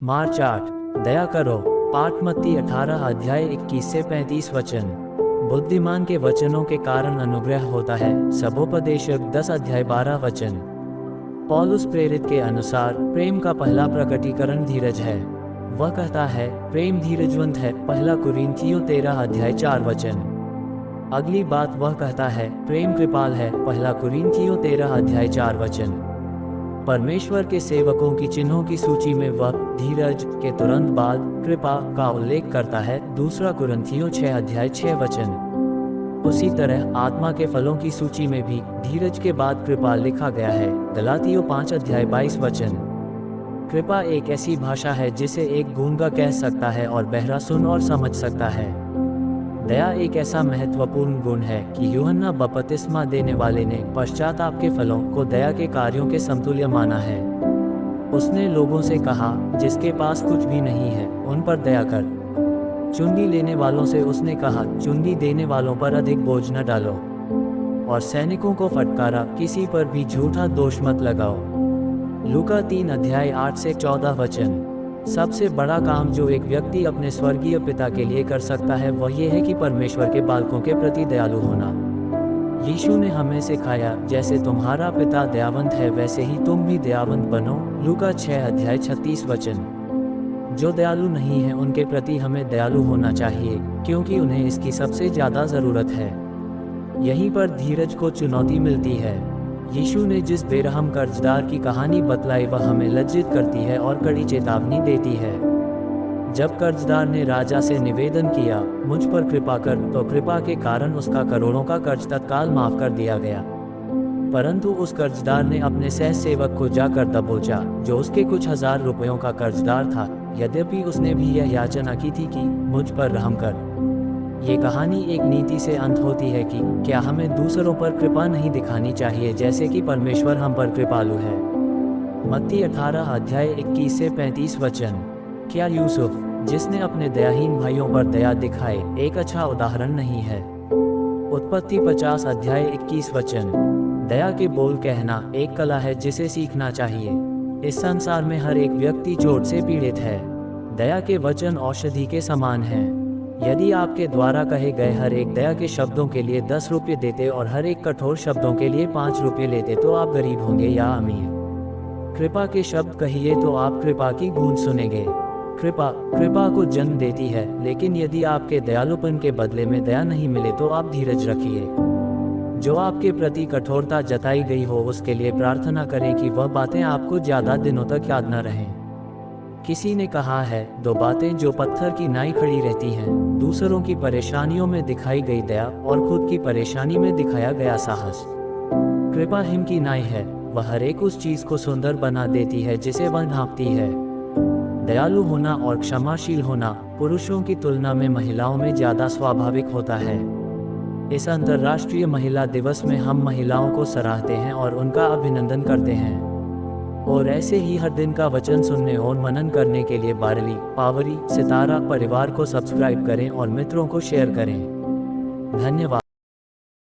मार्च 8। दया करो। पाठ मत्ती 18 अध्याय 21 से 35 वचन। बुद्धिमान के वचनों के कारण अनुग्रह होता है। सबोपदेशक 10 अध्याय 12 वचन। पौलुस प्रेरित के अनुसार प्रेम का पहला प्रकटीकरण धीरज है। वह कहता है प्रेम धीरजवंत है। पहला कुरिन्थियों 13 अध्याय 4 वचन। अगली बात वह कहता है प्रेम कृपाल है। पहला कुरिन्थियों 13 अध्याय 4 वचन। परमेश्वर के सेवकों की चिन्हों की सूची में वह धीरज के तुरंत बाद कृपा का उल्लेख करता है। दूसरा कुरिन्थियों 6 अध्याय 6 वचन। उसी तरह आत्मा के फलों की सूची में भी धीरज के बाद कृपा लिखा गया है। गलातियों 5 अध्याय 22 वचन। कृपा एक ऐसी भाषा है जिसे एक गूंगा कह सकता है और बहरा सुन और समझ सकता है। दया एक ऐसा महत्वपूर्ण गुण है कि यूहन्ना बपतिस्मा देने वाले ने पश्चाताप के फलों को दया के कार्यों के समतुल्य माना है। उसने लोगों से कहा जिसके पास कुछ भी नहीं है उन पर दया कर। चुंगी लेने वालों से उसने कहा चुंगी देने वालों पर अधिक बोझ न डालो। और सैनिकों को फटकारा किसी पर भी झूठा दोष मत लगाओ। लूका 3 अध्याय 8 से 14 वचन। सबसे बड़ा काम जो एक व्यक्ति अपने स्वर्गीय पिता के लिए कर सकता है वह ये है कि परमेश्वर के बालकों के प्रति दयालु होना। यीशु ने हमें सिखाया जैसे तुम्हारा पिता दयावंत है वैसे ही तुम भी दयावंत बनो। लूका 6 अध्याय 36 वचन। जो दयालु नहीं है उनके प्रति हमें दयालु होना चाहिए क्योंकि उन्हें इसकी सबसे ज़्यादा ज़रूरत है। यहीं पर धीरज को चुनौती मिलती है। यीशु ने जिस बेरहम कर्जदार की कहानी बतलाई वह हमें लज्जित करती है और कड़ी चेतावनी देती है। जब कर्जदार ने राजा से निवेदन किया मुझ पर कृपा कर, तो कृपा के कारण उसका करोड़ों का कर्ज तत्काल माफ कर दिया गया। परंतु उस कर्जदार ने अपने सह सेवक को जाकर दबोचा जो उसके कुछ हजार रुपयों का कर्जदार था। यद्यपि उसने भी यह याचना की थी कि मुझ पर रहम कर। ये कहानी एक नीति से अंत होती है कि क्या हमें दूसरों पर कृपा नहीं दिखानी चाहिए जैसे कि परमेश्वर हम पर कृपालु है। मत्ती 18 अध्याय 21 से 35 वचन। क्या यूसुफ जिसने अपने दयाहीन भाइयों पर दया दिखाए एक अच्छा उदाहरण नहीं है। उत्पत्ति 50 अध्याय 21 वचन। दया के बोल कहना एक कला है जिसे सीखना चाहिए। इस संसार में हर एक व्यक्ति चोट से पीड़ित है। दया के वचन औषधि के समान हैं। यदि आपके द्वारा कहे गए हर एक दया के शब्दों के लिए 10 रुपये देते और हर एक कठोर शब्दों के लिए 5 रुपये लेते तो आप गरीब होंगे या अमीर। कृपा के शब्द कहिए तो आप कृपा की गूंज सुनेंगे। कृपा को जन्म देती है, लेकिन यदि आपके दयालुपन के बदले में दया नहीं मिले तो आप धीरज रखिए। जो आपके प्रति कठोरता जताई गई हो उसके लिए प्रार्थना करें कि वह बातें आपको ज़्यादा दिनों तक याद न रहें। किसी ने कहा है 2 बातें जो पत्थर की नाई खड़ी रहती हैं, दूसरों की परेशानियों में दिखाई गई दया और खुद की परेशानी में दिखाया गया साहस। कृपा हिम की नाई है, वह हर एक उस चीज को सुंदर बना देती है जिसे वह ढांपती है। दयालु होना और क्षमाशील होना पुरुषों की तुलना में महिलाओं में ज़्यादा स्वाभाविक होता है। इस अंतर्राष्ट्रीय महिला दिवस में हम महिलाओं को सराहते हैं और उनका अभिनंदन करते हैं। और ऐसे ही हर दिन का वचन सुनने और मनन करने के लिए बारली पावरी सितारा परिवार को सब्सक्राइब करें और मित्रों को शेयर करें। धन्यवाद।